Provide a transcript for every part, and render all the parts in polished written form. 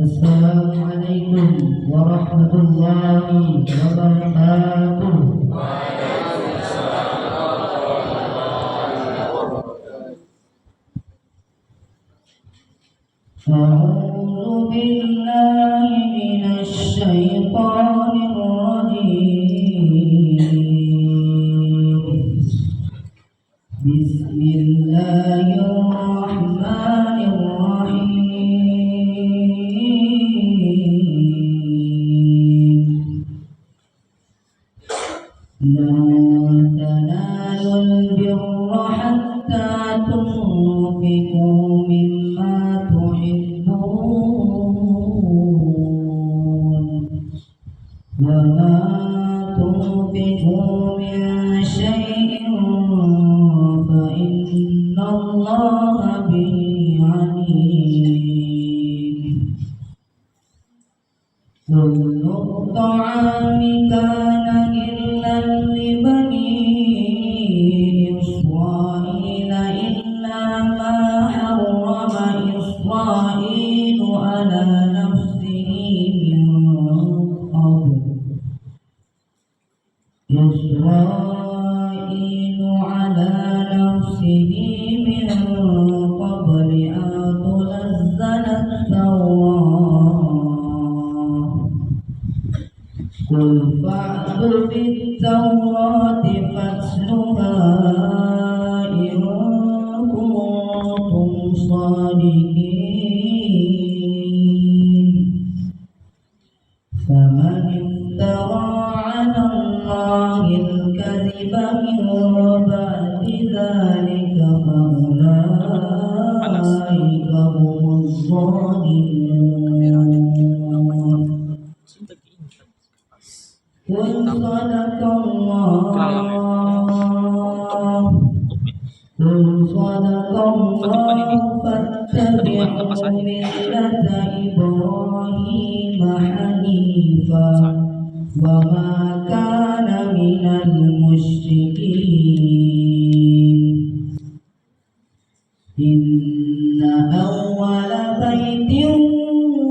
Assalamualaikum warahmatullahi wabarakatuh. A'udzu billahi minasy syaithanir rajim. Bismillahirrahmanirrahim. لن تنالوا البر حتى تنفقوا مما تحبون وما تنفقوا من شيء فإن الله به عليم. كل الطعام كان إلا لبني إسرائيل إلا ما حرم إسرائيل على نفسه من قبل أن تنزل التوراة. قل فأتوا بالتوراة فاتلوها إن كنتم صادقين. فمن افترى على الله الكذب من بعد ذلك فأولئك هم الظالمون. قل صدق الله فاتبعوا ملة إبراهيم حنيفا وما كان من المشركين. إن أول بيت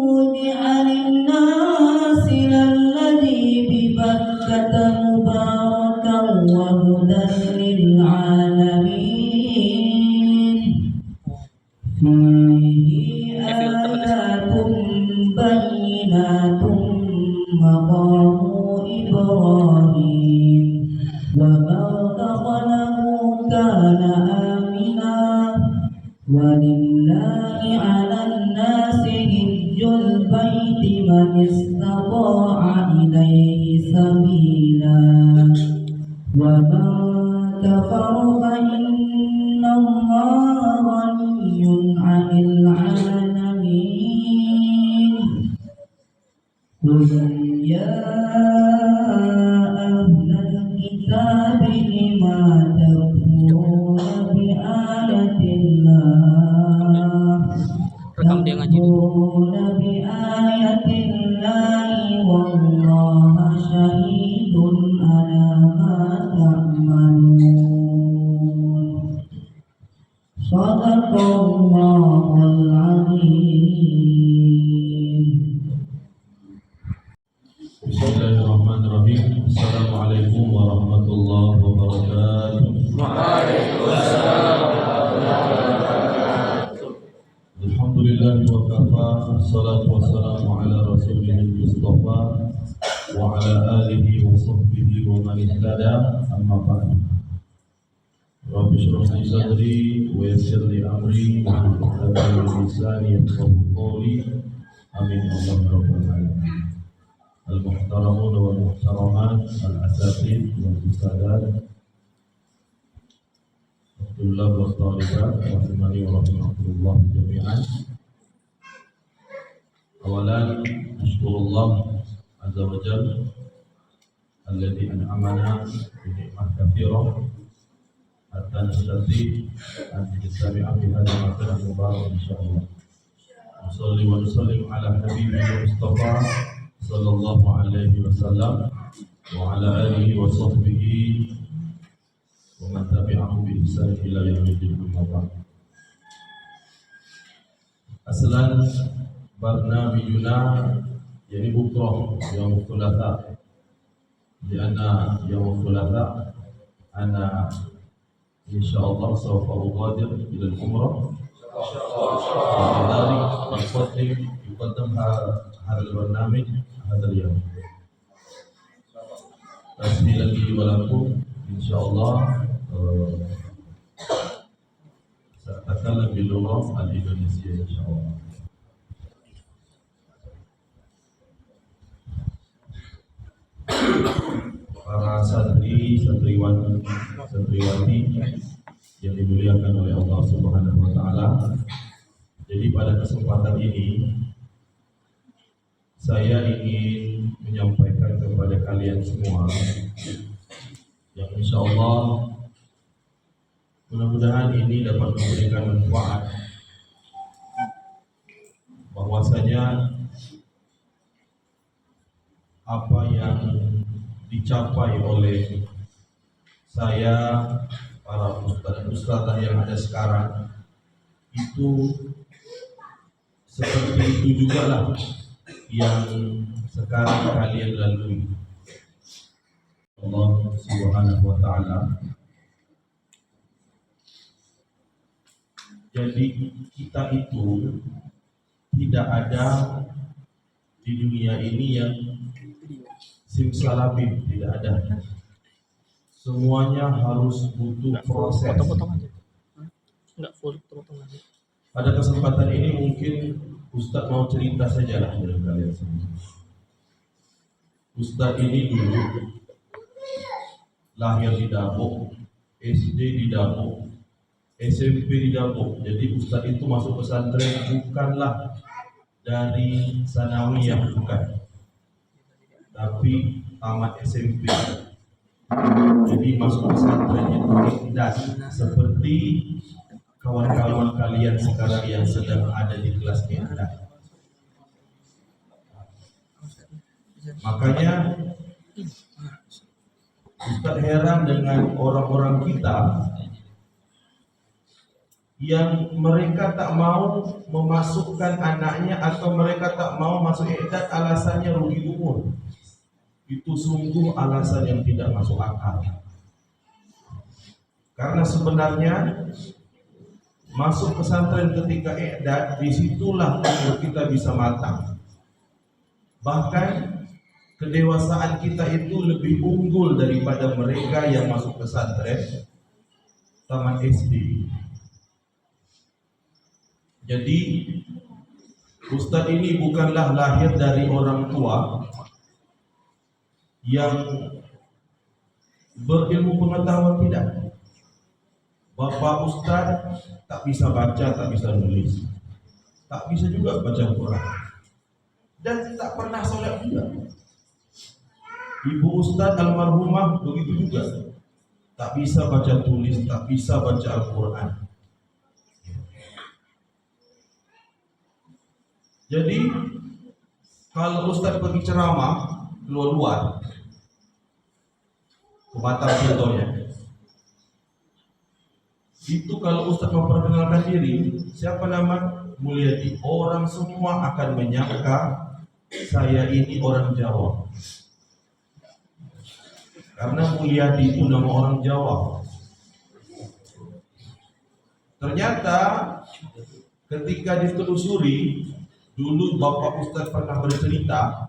وضع للناس للذي ببكة مباركا وهدى للعالمين. فيه آيات بينات مقام إبراهيم ومن دخله كان آمنا ولله على الناس حج البيت من استطاع إليه سبيلا ومن كفر فإن الله غني عن العالمين. قل يا أهل الكتاب لما تكفرون بآية الله والله شهيد على ما تعملون. صدق الله العظيم. Bismillahirrahmanirrahim. Assalamualaikum warahmatullahi wabarakatuh. Waalaikumsalam warahmatullahi wabarakatuh. Alhamdulillah wa kafa, salatu wassalamu ala rasulihil mustafa wa ala alihi wa sahbihi wa man ihtada, amma ba'd. Rabbi shrah li sadri wa yassir li amri wahlul 'uqdatam min lisani yafqahu qawli. Amin ya rabbal alamin. Al-muhtaramun wal muhtaramat, al-asatid wal ustadzat, tulab wa talibat rahimani wa rahimakumullah jami'an. Awalan ashkurullah azza wa jalla alladzi an'amana bi ni'mah katsirah hatta nastati an nastami'a fi hadha al-makan mubarak insyaallah. Salli wa sallim ala habibina Mustafa sallallahu alaihi wasallam wa ala alihi wa sahbihi wa man tabi'ahu bi ihsan ila yaumil amma ba'd. Aslan barnamijuna yani bukrah yaum thulatha, lianna yaum thulatha ana insyaallah sawfa ugadir ila al-umrah. لذلك يقدم هذا البرنامج هذا اليوم تسهيلا لي ولكم إن شاء الله. سأتكلم باللغة الإندونيسية إن شاء الله. Para santri, santriwati yang dimuliakan oleh Allah Subhanahu wa taala. Jadi pada kesempatan ini saya ingin menyampaikan kepada kalian semua yang insyaallah mudah-mudahan ini dapat memberikan manfaat, bahwasanya apa yang dicapai oleh saya, para ustaz dan ustazah yang ada sekarang itu seperti itu juga lah yang sekarang kalian lalui. Allah Subhanahu wa taala. Jadi kita itu tidak ada di dunia ini yang simsalabim, tidak ada. Semuanya harus butuh proses. Potong-potong aja. Enggak full, potong-potong aja. Pada kesempatan ini mungkin Ustaz mau cerita sajalah dengan kalian semua. Ustaz ini dulu lahir di Dapok, SD di Dapok, SMP di Dapok. Jadi Ustaz itu masuk pesantren bukanlah dari sanawiyah, bukan, tapi tamat SMP. Jadi masuk pesantren itu tidak seperti kawan-kawan kalian sekarang yang sedang ada di kelas kita. Makanya Ustaz heran dengan orang-orang kita yang mereka tak mau memasukkan anaknya atau mereka tak mau masuk i'dad, alasannya rugi umur. Itu sungguh alasan yang tidak masuk akal. Karena sebenarnya masuk pesantren ketika i'dad, disitulah umur kita bisa matang. Bahkan kedewasaan kita itu lebih unggul daripada mereka yang masuk pesantren tamat SD. Jadi Ustaz ini bukanlah lahir dari orang tua yang berilmu pengetahuan, tidak. Bapak Ustaz tak bisa baca, tak bisa nulis, tak bisa juga baca Quran, dan tak pernah sholat juga. Ibu Ustaz almarhumah begitu juga, tak bisa baca tulis, tak bisa baca Al-Quran. Jadi kalau Ustaz pergi ceramah keluar-luar ke Batam contohnya, itu kalau Ustaz memperkenalkan diri, siapa nama? Mulyadi. Orang semua akan menyangka saya ini orang Jawa, karena Mulyadi itu nama orang Jawa. Ternyata ketika ditelusuri, dulu Bapak Ustaz pernah bercerita,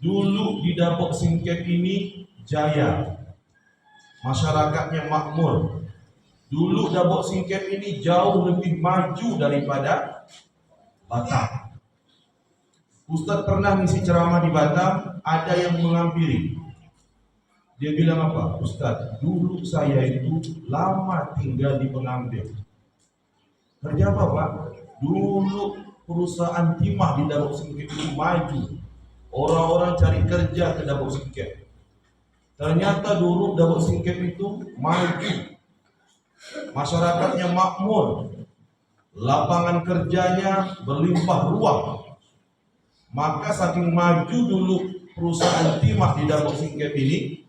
dulu di Dapok Singkep ini jaya, masyarakatnya makmur. Dulu Dapok Singkep ini jauh lebih maju daripada Batam. Ustaz pernah ngisi ceramah di Batam, ada yang menghampiri, Dia bilang apa? Ustaz, dulu saya itu lama tinggal di Pengambil. Kerja apa Pak? Dulu perusahaan timah di Dabok Singkep itu maju. Orang-orang cari kerja ke Dabok Singkep. Ternyata dulu Dabok Singkep itu maju. Masyarakatnya makmur. Lapangan kerjanya berlimpah ruah. Maka saking maju dulu perusahaan timah di Dabok Singkep ini,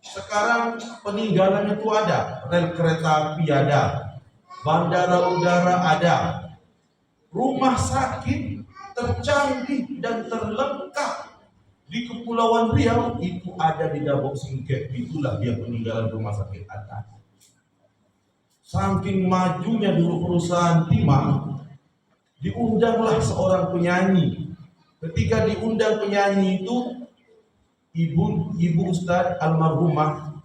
sekarang peninggalannya itu ada. Rel kereta api ada, bandara udara ada, rumah sakit tercanggih dan terlengkap di Kepulauan Riau itu ada di Dabok Singkep. Itulah dia peninggalan rumah sakit atas. Saking majunya dulu perusahaan timah, diundanglah seorang penyanyi. Ketika diundang penyanyi itu, ibu Ustadz almarhumah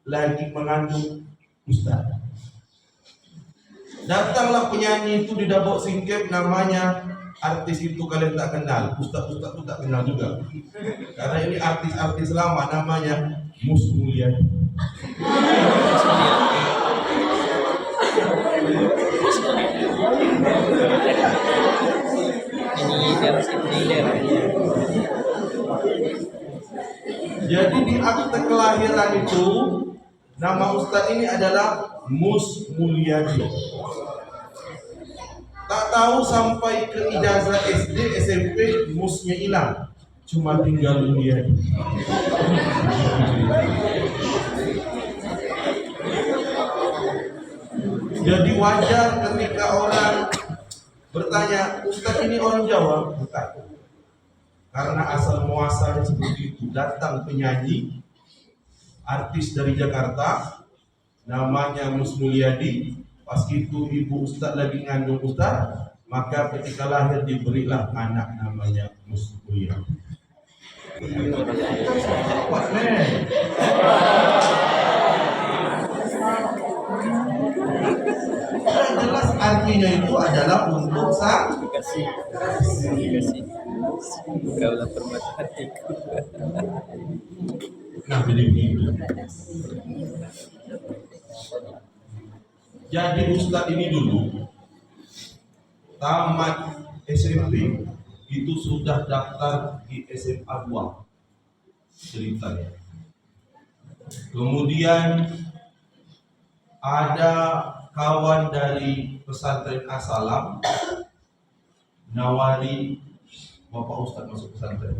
lagi mengandung Ustadz. Datanglah penyanyi itu di Dabok Singkep, namanya artis itu kalian tak kenal, Ustadz itu tak kenal juga. Karena ini artis-artis lama, namanya Mus Mulyadi. Jadi di akte kelahiran itu nama Ustadz ini adalah Mus Mulyadi. Tak tahu sampai ke ijazah SD, SMP, musnya hilang, cuma tinggal Mulyadi. Jadi wajar ketika orang bertanya, Ustadz ini orang Jawa? Bukan. Karena asal muasalnya seperti itu. Datang penyanyi, artis dari Jakarta, namanya Mus Mulyadi. Pas itu ibu Ustadz lagi ngandung Ustadz, maka ketika lahir diberilah anak namanya Mus Mulyadi. Jelas artinya itu adalah untuk kasih kaulah permata hatiku. Nah, jadi begitu. Jadi Ustadz ini dulu tamat SMP itu sudah daftar di SMA 2 ceritanya. Kemudian ada kawan dari pesantren As-Salam nawari Bapak Ustadz masuk pesantren.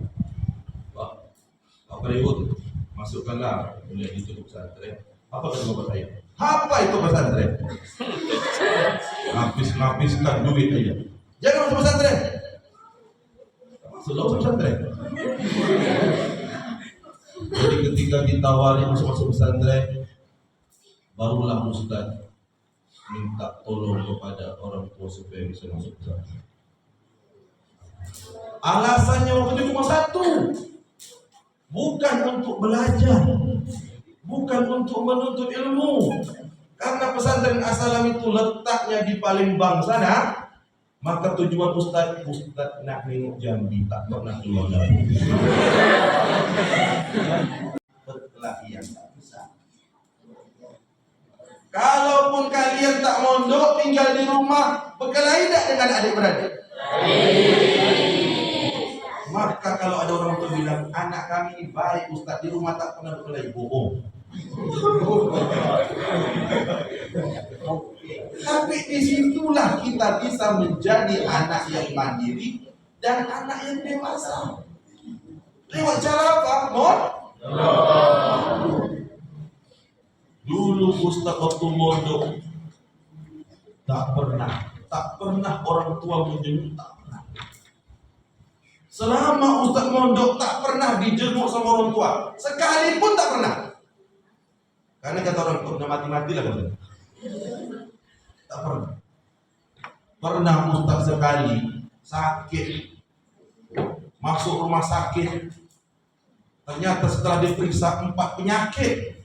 Pak Periwut, masukkanlah kuliah itu ke pesantren. Apa kata bapak saya? Apa itu pesantren? Ngapis-ngapiskan duit aja. Jangan masuk pesantren. Sudah masuk pesantren. Jadi ketika ditawari masuk pesantren, barulah Ustadz minta tolong kepada orang tua supaya bisa masuk pesantren. Alasannya waktu itu cuma satu, bukan untuk belajar, bukan untuk menuntut ilmu. Karena pesantren As-Salam itu letaknya di Palembang sana, maka tujuan Ustadz nak nengok Jambi, tak pernah keluar dari. Perkelahian tak bisa. Kalaupun kalian tak mondok, tinggal di rumah, berkelahi tak dengan adik-beradik? Maka kalau ada orang tua bilang, anak kami ini baik Ustaz, di rumah tak pernah berkelahi, bohong. Tapi disitulah kita bisa menjadi anak yang mandiri dan anak yang dewasa. Lewat cara apa? Dulu Ustaz waktu mondok tak pernah orang tua menjenguk, tak pernah. Selama Ustaz mondok tak pernah dijenguk sama orang tua, sekalipun tak pernah. Karena kata orang tua udah mati-mati lah kan. Tak pernah. Pernah Ustaz sekali sakit, masuk rumah sakit, ternyata setelah diperiksa 4 penyakit.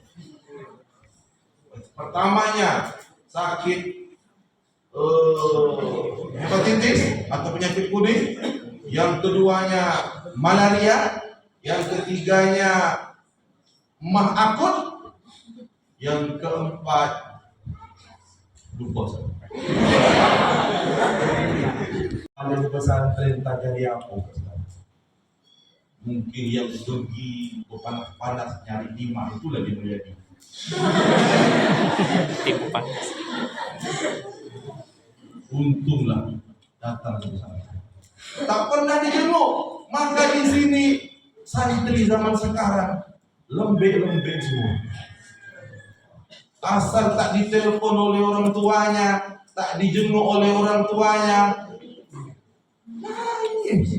Pertamanya sakit hepatitis atau penyakit kuning, yang keduanya malaria, yang ketiganya Mah akut. Yang keempat, lupa saya. Alim pesantren tak jadi apa? Mungkin yang pergi panas-panas nyari timah itulah dia menjadi. Tipu panas. Untunglah datang ke sana. Tak pernah dijenguk. Maka di sini santri zaman sekarang lembek-lembek semua. Asal tak ditelepon oleh orang tuanya, tak dijenguk oleh orang tuanya, nangis.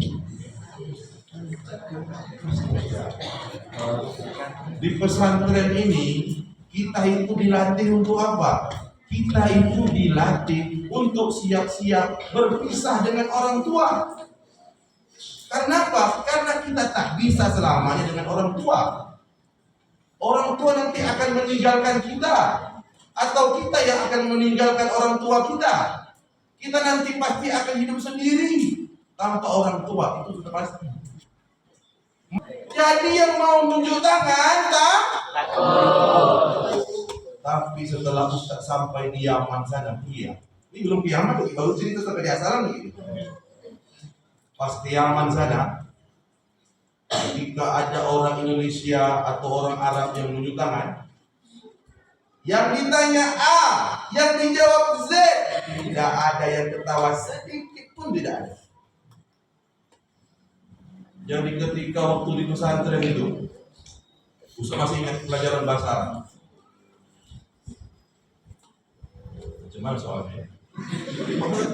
Di pesantren ini kita itu dilatih untuk apa? Kita itu dilatih untuk siap-siap berpisah dengan orang tua. Karena apa? Karena kita tak bisa selamanya dengan orang tua. Orang tua nanti akan meninggalkan kita, atau kita yang akan meninggalkan orang tua kita. Kita nanti pasti akan hidup sendiri tanpa orang tua, itu sudah pasti. Jadi yang mau tunjuk tangan tak? Tapi setelah Ustaz sampai di Yaman sana, iya. Ini belum kiamat, baru cerita sampai di asalan gitu. Pas di Yaman sana, ketika ada orang Indonesia atau orang Arab yang menunjuk tangan, yang ditanya A, yang dijawab Z, tidak ada yang ketawa sedikit pun, tidak ada. Jadi ketika waktu di pesantren itu, Ustaz masih ingat pelajaran bahasa Arab. Cuman soalnya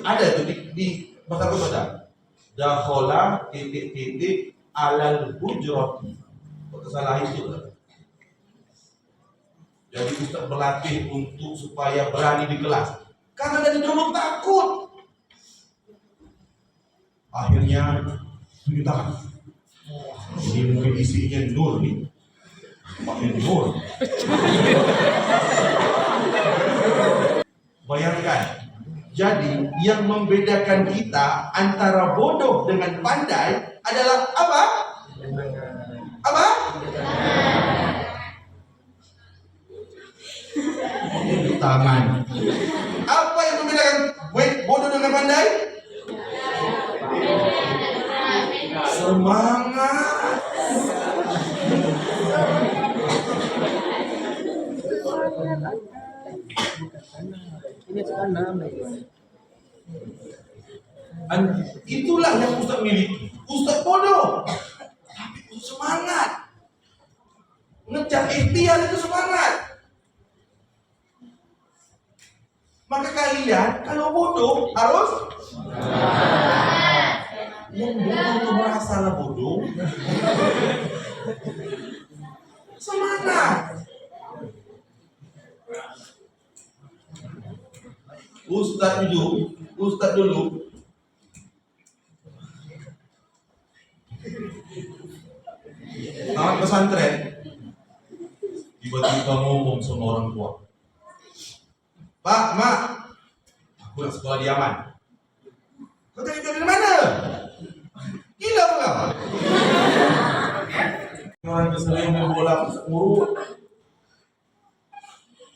ada itu di bahasa Arab, dakhala titik-titik alal hujrati. Salah itu. Jadi Ustaz berlatih untuk supaya berani di kelas. Karena dari dulu takut. Akhirnya tunjuk tangan. Ini mungkin isinya nur nih. Pakai nur. Bayangkan. Jadi yang membedakan kita antara bodoh dengan pandai adalah apa? Apa? Tangan. Apa yang membedakan bodoh dengan pandai? Semangat. Itulah yang Ustaz miliki. Ustaz bodoh, tapi semangat. Ngejar ikhtiar itu semangat. Maka kalian kalau bodoh harus yang bodoh itu merasalah bodoh. Semangat. Ustaz dulu tamat pesantren, tiba-tiba ngomong sama orang tua, Pak, Mak, aku nak sekolah di Yaman. Kau tanya dari mana? Gila bukan? Orang kesering main bola murut.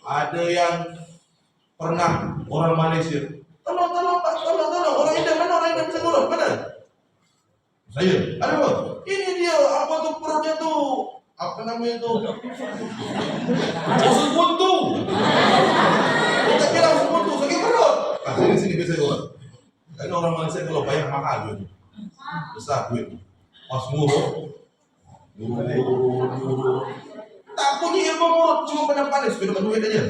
Ada yang pernah orang Malaysia, tolong Pak, tolong, orang Indah mana, orang Indah bisa ngurut, mana? Saya, ada apa? Ini dia, apa tuh perutnya tuh? Apa namanya tuh? Usus buntu. Kita kira usus buntu, sakit perut. Sini biasa gua. Karena orang Malaysia kalau bayar mahal gitu. Besar duit. Pas ngurut. Tak punya ilmu ngurut, cuma pada panis, dapat duit aja.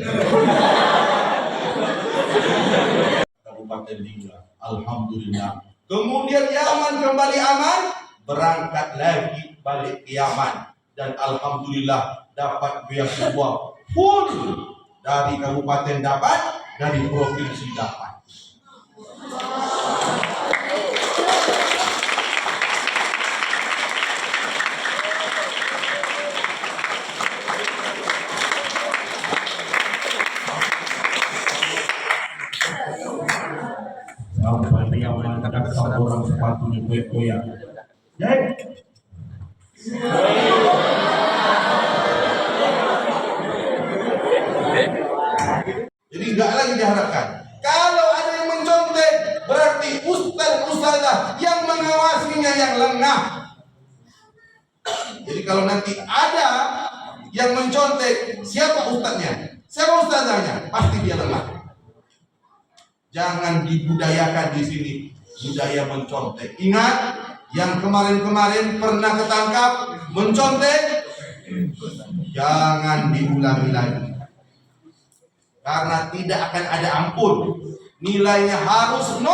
Kabupaten Lingga, alhamdulillah. Kemudian Yaman kembali aman, berangkat lagi balik ke Yaman, dan alhamdulillah dapat beasiswa full dari kabupaten dapat, dari provinsi dapat. Sampai Yaman kata orang sepatunya koyak-koyak. Jadi Tiga lagi diharapkan. Kalau ada yang mencontek, berarti ustaz-ustazah yang mengawasinya yang lengah. Jadi kalau nanti ada yang mencontek, siapa ustaznya? Siapa ustazahnya? Pasti dia lemah. Jangan dibudayakan di sini budaya mencontek. Ingat, yang kemarin-kemarin pernah ketangkap mencontek, jangan diulangi lagi. Karena tidak akan ada ampun. Nilainya harus 0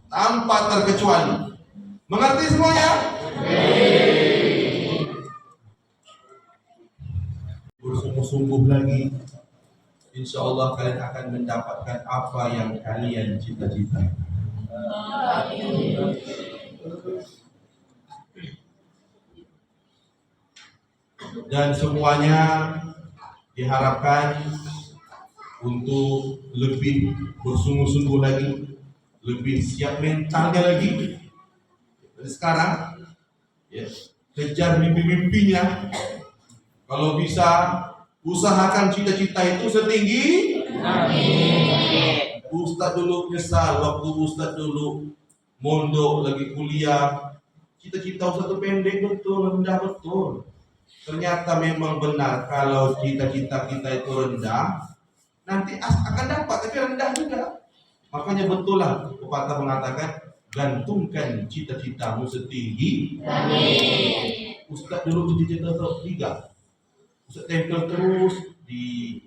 tanpa terkecuali. Mengerti semuanya? Bersungguh-sungguh lagi, insya Allah kalian akan mendapatkan apa yang kalian cita-cita. Dan semuanya diharapkan untuk lebih bersungguh-sungguh lagi, lebih siap mentalnya lagi. Dari sekarang, ya, kejar mimpi-mimpinya. Kalau bisa, usahakan cita-cita itu setinggi. Ustadz dulu nyesal waktu Ustadz dulu mondok lagi kuliah. Cita-cita Ustadz itu pendek betul, rendah betul. Ternyata memang benar kalau cita-cita kita itu rendah, nanti akan dapat, tapi rendah juga. Makanya betul lah pepatah mengatakan, gantungkan cita-citamu setinggi. Ustadz dulu cita-cita 3. Ustadz tempel terus di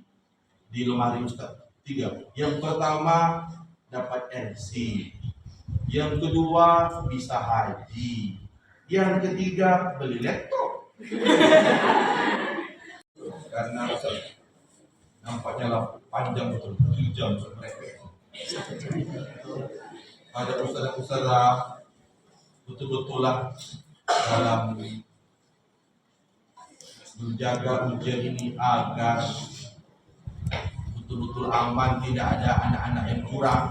lemari Ustadz 3. Yang pertama dapat MC, yang kedua bisa haji, yang ketiga beli laptop. Karena Ustadz nampaknya lah panjang betul, 7 jam mereka. Ada ustaz-ustazah betul-betul lah dalam menjaga ujian ini agar betul-betul aman, tidak ada anak-anak yang curang.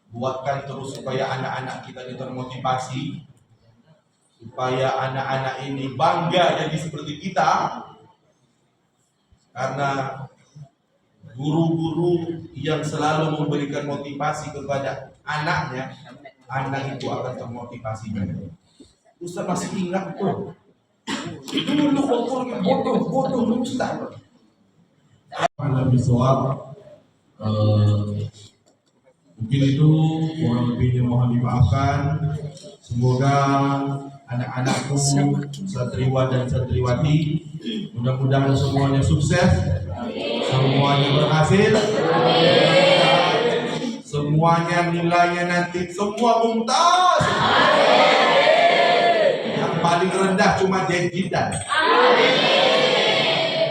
Buatkan terus supaya anak-anak kita ini termotivasi, supaya anak-anak ini bangga jadi seperti kita. Karena guru-guru yang selalu memberikan motivasi kepada anaknya, anak itu akan termotivasi juga. Ustaz masih ingat tuh, dulu waktu bodoh Ustaz. Pada visual, mungkin itu kurang lebihnya mohon dimaafkan. Semoga anak-anakku, satriwan dan satriwati, mudah-mudahan semuanya sukses, semuanya berhasil, semuanya nilainya nanti semua mumtaz. Yang paling rendah cuma jajidan.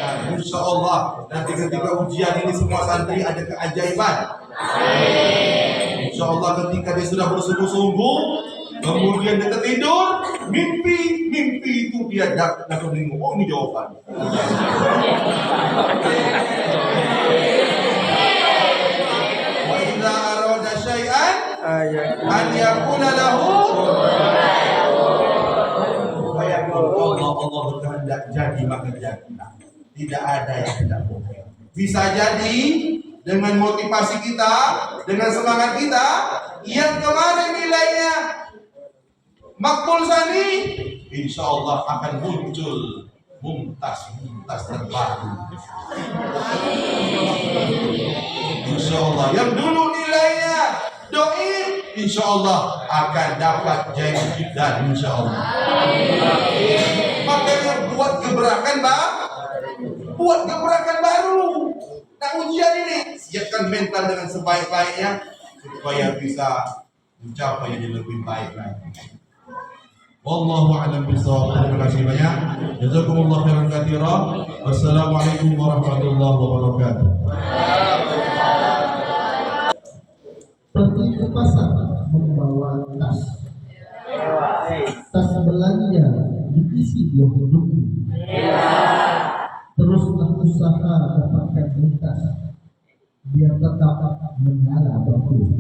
Nah, insya Allah nanti ketika ujian ini semua santri ada keajaiban. Insya Allah ketika dia sudah bersungguh-sungguh, kemudian dia tertidur, mimpi itu dia langsung bingung. Oh, ini jawaban. Wa idza arada syai'an an yaqula lahu Allah berkehendak jadi maka jadi. Tidak ada yang tidak boleh. Bisa jadi dengan motivasi kita, dengan semangat kita yang kemarin nilainya makbul sani, insya Allah akan muncul mumtaz terbaru. Insya Allah yang dulu nilainya doi, insya Allah akan dapat jaidan, insya Allah. Makanya buat gebrakan baru. Nah, ujian ini siapkan mental dengan sebaik-baiknya supaya bisa mencapai yang lebih baik lagi. Wallahu a'lam bishawab. Terima kasih banyak. Jazakumullah khairan katsiran. Wassalamualaikum warahmatullahi wabarakatuh. Pergi ke pasar membawa tas belanja diisi buah duku. Teruslah usaha dapatkan lintas biar tetap menyala batu.